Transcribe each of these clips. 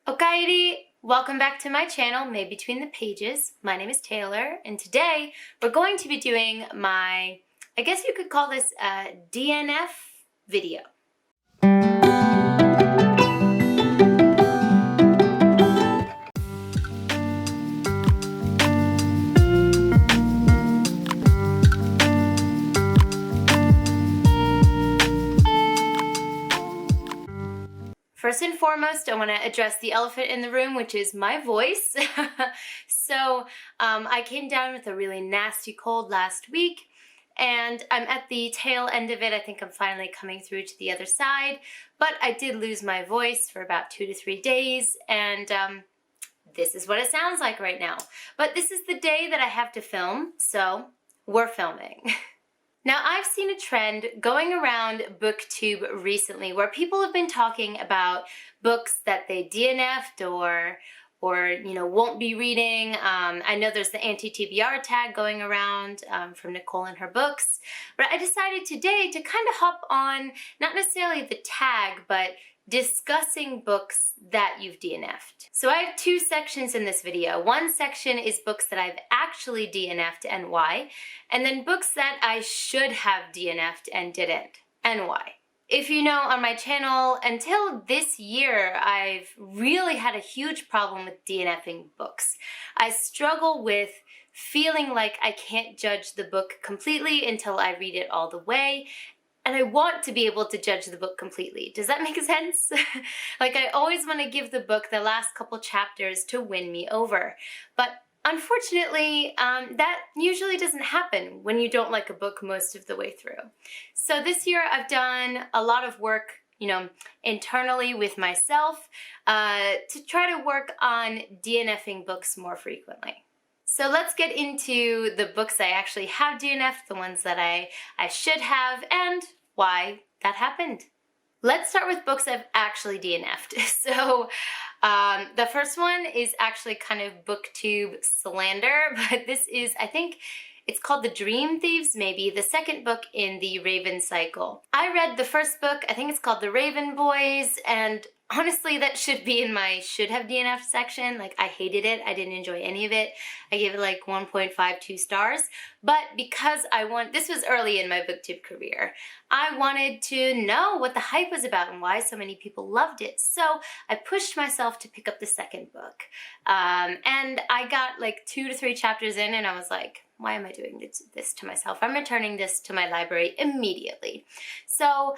Okairi, welcome back to my channel, Made Between the Pages. My name is Taylor, and today we're going to be doing my, I guess you could call this a DNF video. First and foremost, I want to address the elephant in the room, which is my voice. I came down with a really nasty cold last week, and I'm at the tail end of it. I think I'm finally coming through to the other side, but I did lose my voice for about 2 to 3 days, and this is what it sounds like right now. But this is the day that I have to film, so we're filming. Now, I've seen a trend going around BookTube recently where people have been talking about books that they DNF'd or won't be reading. I know there's the anti-TBR tag going around from Nicole and her books, but I decided today to kind of hop on, not necessarily the tag, but discussing books that you've DNF'd. So I have 2 sections in this video. One section is books that I've actually DNF'd and why, and then books that I should have DNF'd and didn't, and why. If you know, on my channel, until this year, I've really had a huge problem with DNFing books. I struggle with feeling like I can't judge the book completely until I read it all the way, and I want to be able to judge the book completely. Does that make sense? Like, I always want to give the book the last couple chapters to win me over. But unfortunately, that usually doesn't happen when you don't like a book most of the way through. So this year I've done a lot of work, internally with myself to try to work on DNFing books more frequently. So let's get into the books I actually have DNF'd, the ones that I should have, and why that happened. Let's start with books I've actually DNF'd. So the first one is actually kind of BookTube slander, but this is, I think it's called the Dream Thieves, maybe, the second book in the Raven cycle. I read the first book, I think it's called The Raven Boys, and honestly, that should be in my should have DNF section. Like, I hated it. I didn't enjoy any of it. I gave it like 1.52 stars. But because this was early in my BookTube career, I wanted to know what the hype was about and why so many people loved it. So I pushed myself to pick up the second book. And I got like 2 to 3 chapters in and I was like, why am I doing this to myself? I'm returning this to my library immediately. So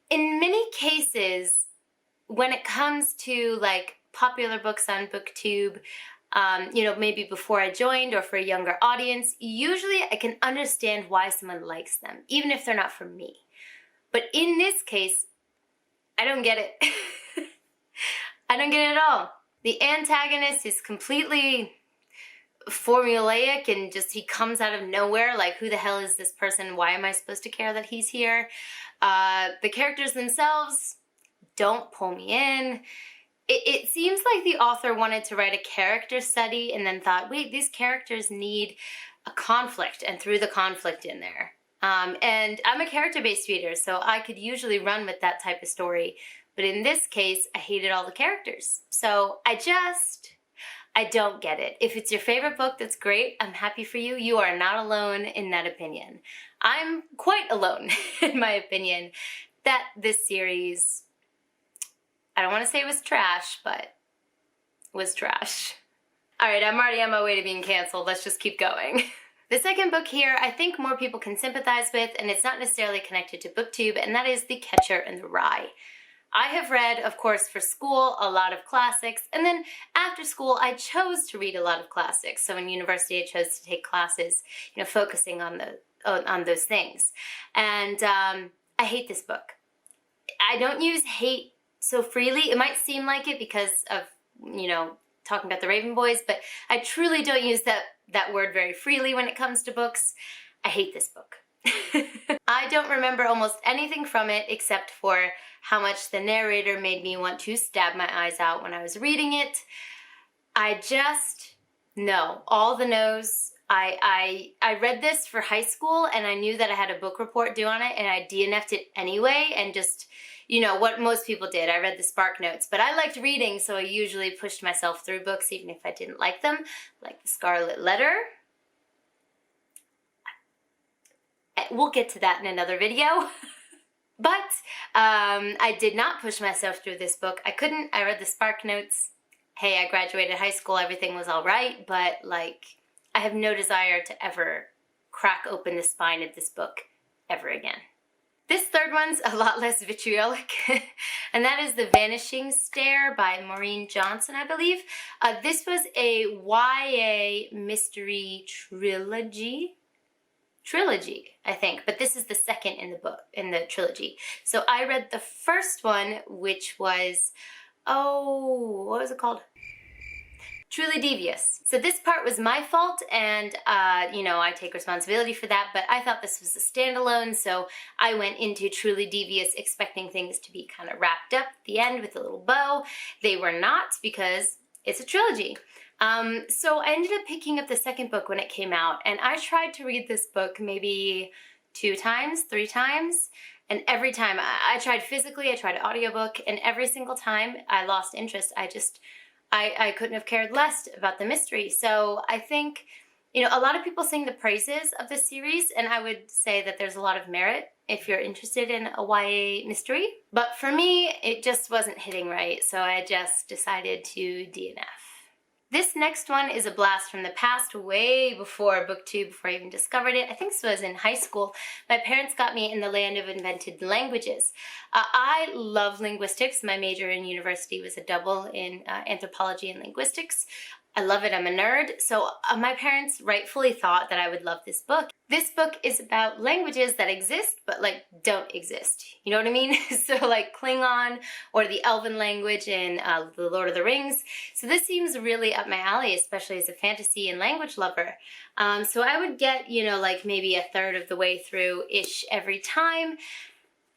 in many cases, when it comes to like popular books on BookTube, maybe before I joined or for a younger audience, usually I can understand why someone likes them, even if they're not for me. But in this case, I don't get it. I don't get it at all. The antagonist is completely formulaic and just he comes out of nowhere, like, who the hell is this person? Why am I supposed to care that he's here? The characters themselves don't pull me in. It seems like the author wanted to write a character study and then thought, wait, these characters need a conflict and threw the conflict in there. And I'm a character-based reader, so I could usually run with that type of story. But in this case, I hated all the characters. So I don't get it. If it's your favorite book, that's great. I'm happy for you. You are not alone in that opinion. I'm quite alone in my opinion that this series, I don't want to say it was trash, but was trash. All right, I'm already on my way to being canceled. Let's just keep going. The second book here, I think more people can sympathize with, and it's not necessarily connected to BookTube, and that is The Catcher in the Rye. I have read, of course, for school, a lot of classics, and then after school, I chose to read a lot of classics. So in university, I chose to take classes, focusing on those things. And I hate this book. I don't use hate so freely. It might seem like it because of, talking about the Raven Boys, but I truly don't use that word very freely when it comes to books. I hate this book. I don't remember almost anything from it except for how much the narrator made me want to stab my eyes out when I was reading it. I just know all the no's. I read this for high school, and I knew that I had a book report due on it, and I DNF'd it anyway, and just, you know, what most people did. I read the Spark Notes, but I liked reading, so I usually pushed myself through books even if I didn't like them, like The Scarlet Letter. We'll get to that in another video. But I did not push myself through this book. I couldn't. I read the Spark Notes. Hey, I graduated high school, everything was all right, but like, I have no desire to ever crack open the spine of this book ever again. This third one's a lot less vitriolic, and that is The Vanishing Star by Maureen Johnson, I believe. This was a YA mystery trilogy, I think, but this is the second in the book, in the trilogy. So I read the first one, which was, oh, what was it called? Truly Devious. So this part was my fault, and you know, I take responsibility for that, but I thought this was a standalone, so I went into Truly Devious expecting things to be kind of wrapped up at the end with a little bow. They were not, because it's a trilogy. So I ended up picking up the second book when it came out, and I tried to read this book maybe 2 times, 3 times, and every time I tried physically, I tried audiobook, and every single time I lost interest. I couldn't have cared less about the mystery. So I think, you know, a lot of people sing the praises of this series, and I would say that there's a lot of merit if you're interested in a YA mystery. But for me, it just wasn't hitting right, so I just decided to DNF. This next one is a blast from the past, way before book 2, before I even discovered it. I think this was in high school. My parents got me In the Land of Invented Languages. I love linguistics. My major in university was a double in anthropology and linguistics. I love it, I'm a nerd. So my parents rightfully thought that I would love this book. This book is about languages that exist, but like don't exist. You know what I mean? So like Klingon or the Elven language in The Lord of the Rings. So this seems really up my alley, especially as a fantasy and language lover. So I would get, you know, like maybe 1/3 of the way through-ish every time,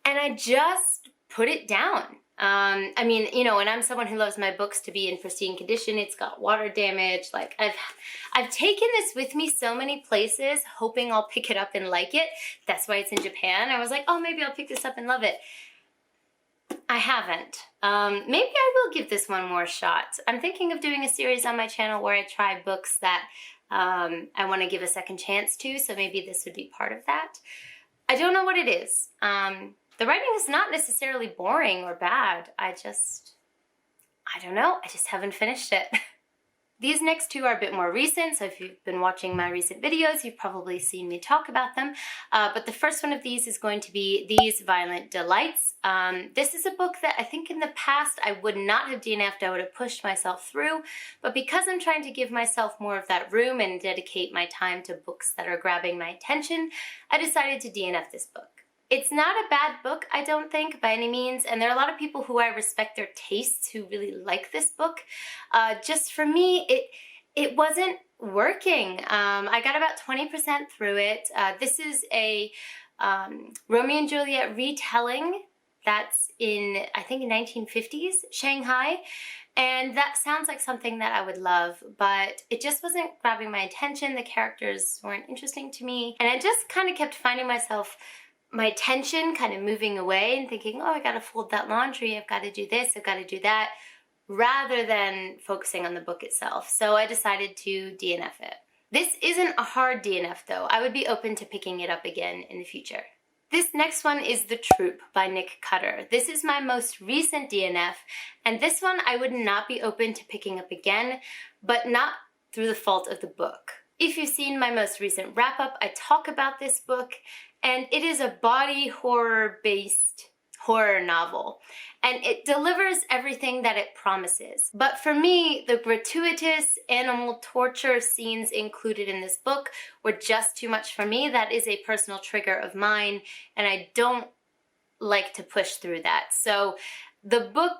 and I just put it down. I mean, you know, and I'm someone who loves my books to be in pristine condition. It's got water damage. Like I've taken this with me so many places, hoping I'll pick it up and like it. That's why it's in Japan. I was like, oh, maybe I'll pick this up and love it. I haven't. Maybe I will give this one more shot. I'm thinking of doing a series on my channel where I try books that I want to give a second chance to. So maybe this would be part of that. I don't know what it is. The writing is not necessarily boring or bad. I don't know. I just haven't finished it. These next 2 are a bit more recent, so if you've been watching my recent videos, you've probably seen me talk about them. But the first one of these is going to be These Violent Delights. This is a book that I think in the past I would not have DNF'd, I would have pushed myself through. But because I'm trying to give myself more of that room and dedicate my time to books that are grabbing my attention, I decided to DNF this book. It's not a bad book, I don't think, by any means, and there are a lot of people who I respect their tastes who really like this book. Just for me, it wasn't working. I got about 20% through it. This is a Romeo and Juliet retelling that's in, I think, 1950s Shanghai, and that sounds like something that I would love, but it just wasn't grabbing my attention. The characters weren't interesting to me, and I just kind of kept finding myself, my attention kind of moving away and thinking, oh, I gotta fold that laundry, I've got to do this, I've got to do that, rather than focusing on the book itself. So I decided to DNF it. This isn't a hard DNF though. I would be open to picking it up again in the future. This next one is The Troop by Nick Cutter. This is my most recent DNF, and this one I would not be open to picking up again, but not through the fault of the book. If you've seen my most recent wrap-up, I talk about this book, and it is a body horror-based horror novel, and it delivers everything that it promises. But for me, the gratuitous animal torture scenes included in this book were just too much for me. That is a personal trigger of mine, and I don't like to push through that. So the book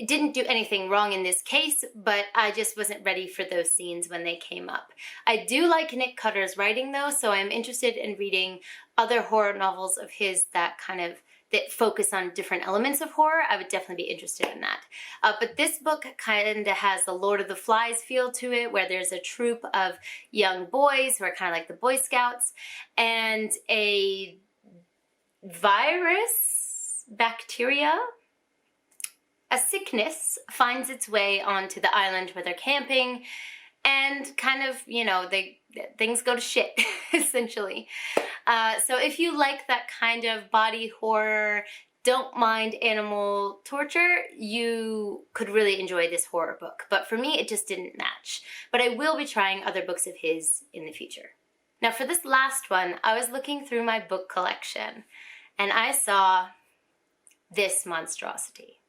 didn't do anything wrong in this case, but I just wasn't ready for those scenes when they came up. I do like Nick Cutter's writing though, so I'm interested in reading other horror novels of his that kind of that focus on different elements of horror, I would definitely be interested in that. But this book kind of has the Lord of the Flies feel to it, where there's a troop of young boys who are kind of like the Boy Scouts, and a virus, bacteria, a sickness finds its way onto the island where they're camping, and kind of, you know, things go to shit, essentially. So if you like that kind of body horror, don't mind animal torture, you could really enjoy this horror book. But for me, it just didn't match. But I will be trying other books of his in the future. Now for this last one, I was looking through my book collection, and I saw this monstrosity.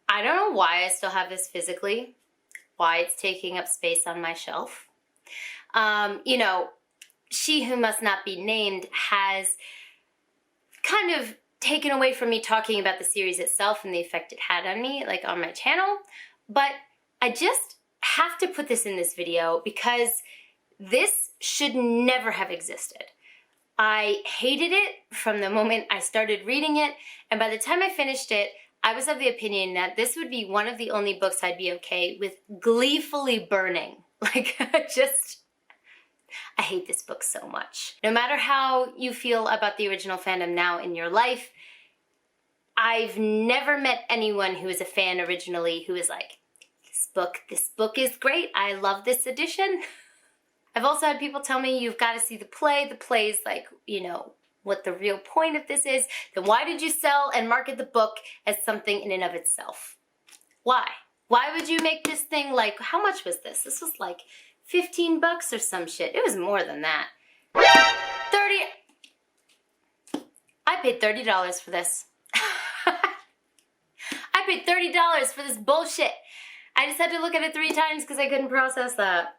I don't know why I still have this physically, why it's taking up space on my shelf. You know, She Who Must Not Be Named has kind of taken away from me talking about the series itself and the effect it had on me, like on my channel, but I just have to put this in this video because this should never have existed. I hated it from the moment I started reading it, and by the time I finished it, I was of the opinion that this would be one of the only books I'd be okay with gleefully burning. Like, I hate this book so much. No matter how you feel about the original fandom now in your life, I've never met anyone who was a fan originally who was like, this book is great, I love this edition. I've also had people tell me, you've got to see the play. The play is like, you know, what the real point of this is. Then why did you sell and market the book as something in and of itself? Why? Why would you make this thing like, how much was this? This was like 15 bucks or some shit. It was more than that. 30. I paid $30 for this. I paid $30 for this bullshit. I just had to look at it 3 times because I couldn't process that.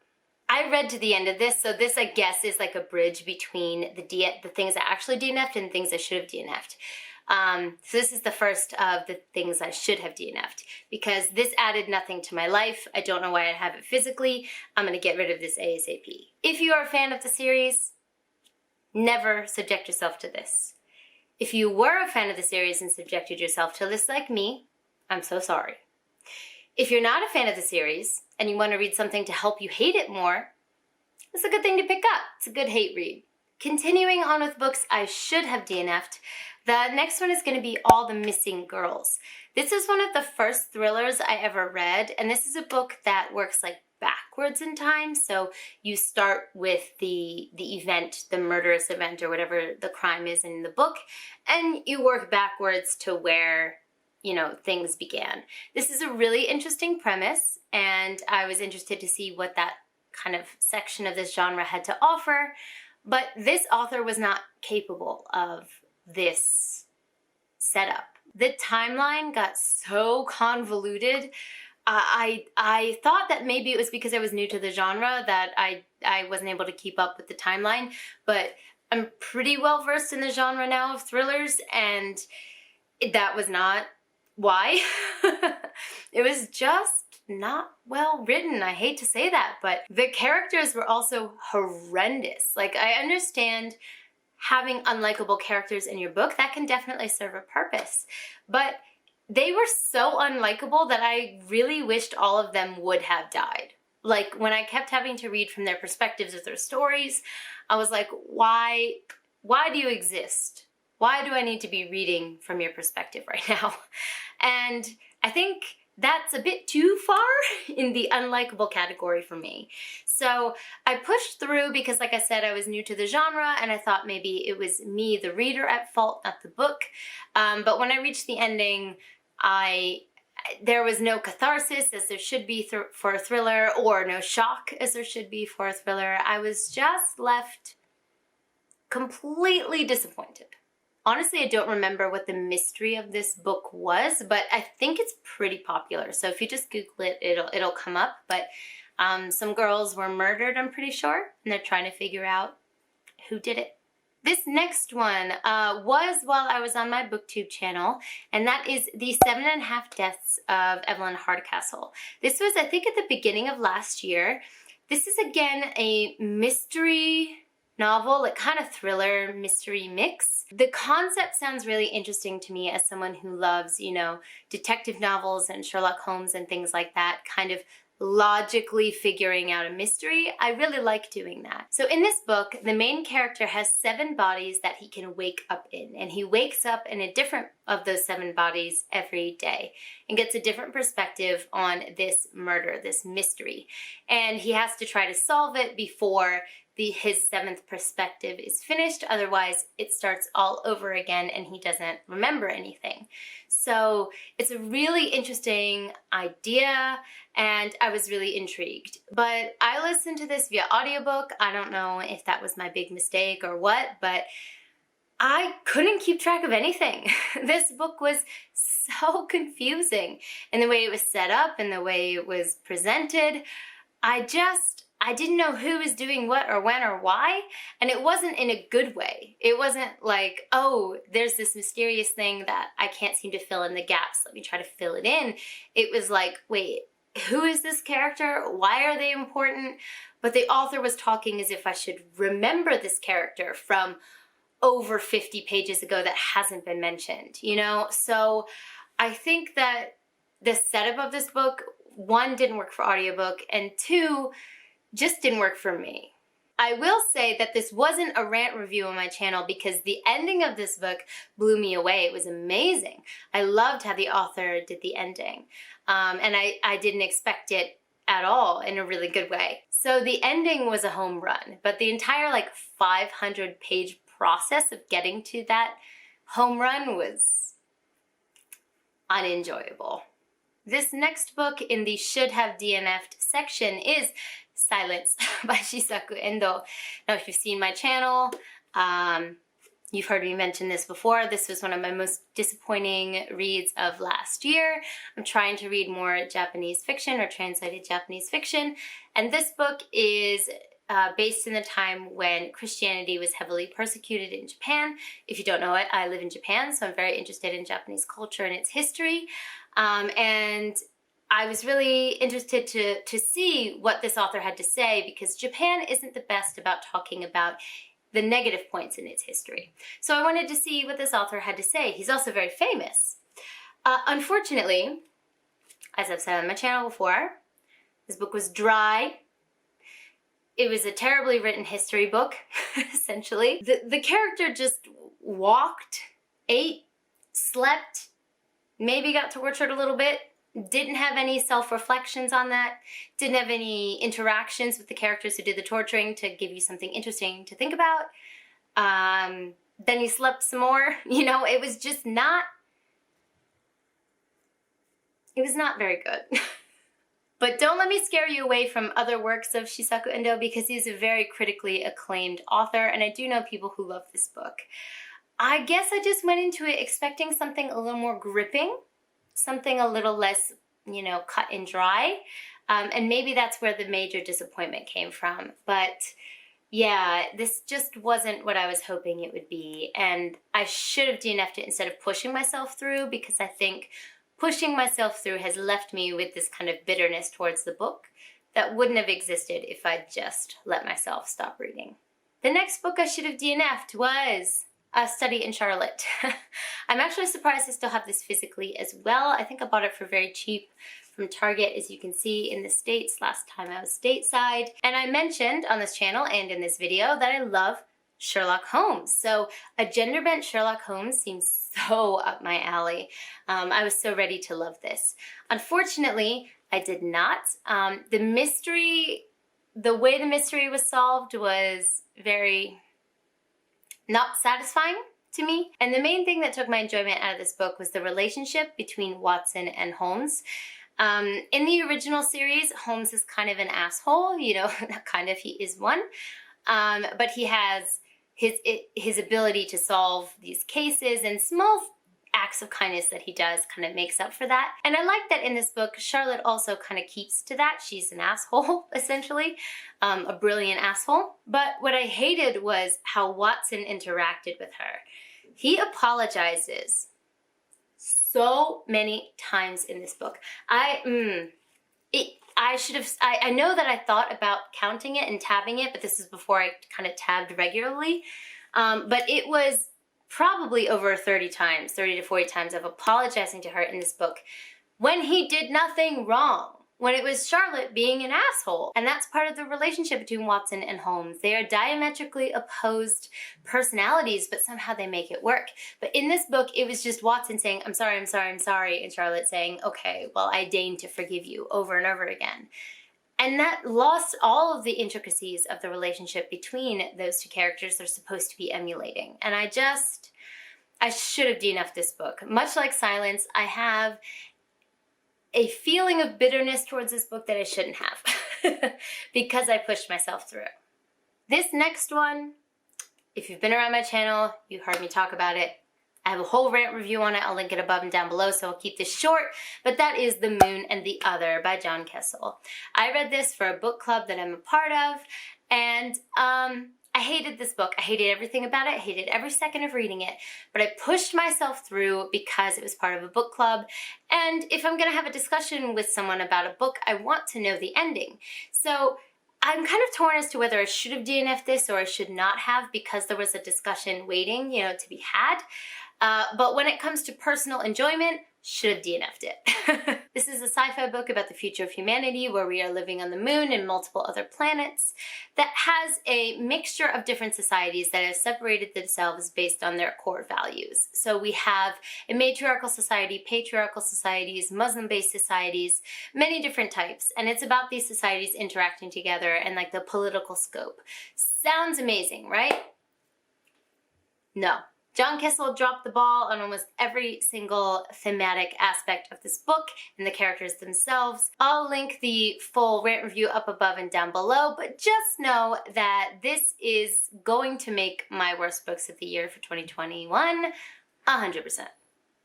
I read to the end of this, so this, I guess, is like a bridge between the things I actually DNF'd and things I should have DNF'd. So this is the first of the things I should have DNF'd, because this added nothing to my life. I don't know why I have it physically. I'm going to get rid of this ASAP. If you are a fan of the series, never subject yourself to this. If you were a fan of the series and subjected yourself to this like me, I'm so sorry. If you're not a fan of the series and you want to read something to help you hate it more, it's a good thing to pick up. It's a good hate read. Continuing on with books I should have DNF'd, the next one is going to be All the Missing Girls. This is one of the first thrillers I ever read, and this is a book that works like backwards in time. So you start with the event, the murderous event or whatever the crime is in the book, and you work backwards to where, you know, things began. This is a really interesting premise, and I was interested to see what that kind of section of this genre had to offer, but this author was not capable of this setup. The timeline got so convoluted. I thought that maybe it was because I was new to the genre that I wasn't able to keep up with the timeline, but I'm pretty well versed in the genre now of thrillers, and that was not why. It was just not well written. I hate to say that, but the characters were also horrendous. Like, I understand having unlikable characters in your book, that can definitely serve a purpose, but they were so unlikable that I really wished all of them would have died. Like, when I kept having to read from their perspectives of their stories, I was like, why do you exist? Why do I need to be reading from your perspective right now? And I think that's a bit too far in the unlikable category for me. So I pushed through because, like I said, I was new to the genre, and I thought maybe it was me, the reader, at fault, not the book. But when I reached the ending, there was no catharsis as there should be for a thriller, or no shock as there should be for a thriller. I was just left completely disappointed. Honestly, I don't remember what the mystery of this book was, but I think it's pretty popular. So if you just Google it, it'll come up. But some girls were murdered, I'm pretty sure, and they're trying to figure out who did it. This next one was while I was on my BookTube channel, and that is The 7.5 Deaths of Evelyn Hardcastle. This was, I think, at the beginning of last year. This is, again, a mystery novel, like kind of thriller mystery mix. The concept sounds really interesting to me as someone who loves, you know, detective novels and Sherlock Holmes and things like that, kind of logically figuring out a mystery. I really like doing that. So in this book, the main character has 7 bodies that he can wake up in, and he wakes up in a different of those 7 bodies every day and gets a different perspective on this murder, this mystery. And he has to try to solve it before his 7th perspective is finished. Otherwise, it starts all over again and he doesn't remember anything. So it's a really interesting idea and I was really intrigued. But I listened to this via audiobook. I don't know if that was my big mistake or what, but I couldn't keep track of anything. This book was so confusing in the way it was set up and the way it was presented. I didn't know who was doing what or when or why, and it wasn't in a good way. It wasn't like, oh, there's this mysterious thing that I can't seem to fill in the gaps. Let me try to fill it in. It was like, wait, who is this character? Why are they important? But the author was talking as if I should remember this character from over 50 pages ago that hasn't been mentioned, you know? So I think that the setup of this book, 1, didn't work for audiobook, and 2, just didn't work for me. I will say that this wasn't a rant review on my channel because the ending of this book blew me away. It was amazing. I loved how the author did the ending. And I didn't expect it at all in a really good way. So the ending was a home run, but the entire like 500-page process of getting to that home run was unenjoyable. This next book in the should have DNF'd section is Silence by Shisaku Endo. Now, if you've seen my channel, you've heard me mention this before. This was one of my most disappointing reads of last year. I'm trying to read more Japanese fiction or translated Japanese fiction, and this book is based in the time when Christianity was heavily persecuted in Japan. If you don't know it, I live in Japan, so I'm very interested in Japanese culture and its history. And I was really interested to see what this author had to say because Japan isn't the best about talking about the negative points in its history. So I wanted to see what this author had to say. He's also very famous. Unfortunately, as I've said on my channel before, this book was dry. It was a terribly written history book, essentially. The character just walked, ate, slept, maybe got tortured a little bit, didn't have any self-reflections on that, didn't have any interactions with the characters who did the torturing to give you something interesting to think about. Then he slept some more. You know, it was just not, it was not very good. But don't let me scare you away from other works of Shisaku Endo because he's a very critically acclaimed author, and I do know people who love this book. I guess I just went into it expecting something a little more gripping, something a little less, you know, cut and dry. And maybe that's where the major disappointment came from. But yeah, this just wasn't what I was hoping it would be. And I should have DNF'd it instead of pushing myself through because I think pushing myself through has left me with this kind of bitterness towards the book that wouldn't have existed if I just let myself stop reading. The next book I should have DNF'd was A Study in Charlotte. I'm actually surprised I still have this physically as well. I think I bought it for very cheap from Target, as you can see in the States last time I was stateside. And I mentioned on this channel and in this video that I love Sherlock Holmes. So a gender-bent Sherlock Holmes seems so up my alley. I was so ready to love this. Unfortunately, I did not. The way the mystery was solved was very not satisfying to me. And the main thing that took my enjoyment out of this book was the relationship between Watson and Holmes. In the original series, Holmes is kind of an asshole, you know, not kind of, he is one. But he has his ability to solve these cases, and small acts of kindness that he does kind of makes up for that. And I like that in this book, Charlotte also kind of keeps to that. She's an asshole, essentially, a brilliant asshole. But what I hated was how Watson interacted with her. He apologizes so many times in this book. I I should have, I know that I thought about counting it and tabbing it, but this is before I kind of tabbed regularly. But it was probably over 30 times, 30 to 40 times of apologizing to her in this book when he did nothing wrong. When it was Charlotte being an asshole. And that's part of the relationship between Watson and Holmes. They are diametrically opposed personalities, but somehow they make it work. But in this book, it was just Watson saying, I'm sorry, I'm sorry, I'm sorry, and Charlotte saying, okay, well, I deign to forgive you, over and over again. And that lost all of the intricacies of the relationship between those two characters they're supposed to be emulating. And I should have DNF'd this book. Much like Silence, I have a feeling of bitterness towards this book that I shouldn't have because I pushed myself through. This next one, if you've been around my channel, you heard me talk about it. I have a whole rant review on it. I'll link it above and down below, so I'll keep this short, but that is The Moon and the Other by John Kessel. I read this for a book club that I'm a part of, and I hated this book. I hated everything about it. I hated every second of reading it, but I pushed myself through because it was part of a book club. And if I'm going to have a discussion with someone about a book, I want to know the ending. So I'm kind of torn as to whether I should have DNF'd this or I should not have, because there was a discussion waiting, to be had. But when it comes to personal enjoyment, should have DNF'd it. This is a sci-fi book about the future of humanity where we are living on the moon and multiple other planets that has a mixture of different societies that have separated themselves based on their core values. So we have a matriarchal society, patriarchal societies, Muslim-based societies, many different types. And it's about these societies interacting together and like the political scope. Sounds amazing, right? No. John Kessel dropped the ball on almost every single thematic aspect of this book and the characters themselves. I'll link the full rant review up above and down below, but just know that this is going to make my worst books of the year for 2021 100%.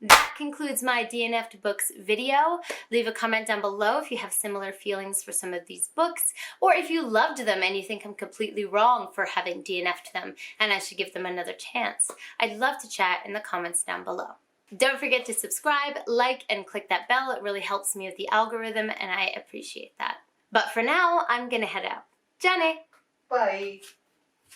That concludes my DNF'd books video. Leave a comment down below if you have similar feelings for some of these books, or if you loved them and you think I'm completely wrong for having DNF'd them and I should give them another chance. I'd love to chat in the comments down below. Don't forget to subscribe, like, and click that bell. It really helps me with the algorithm and I appreciate that. But for now, I'm gonna head out. Jenny! Bye.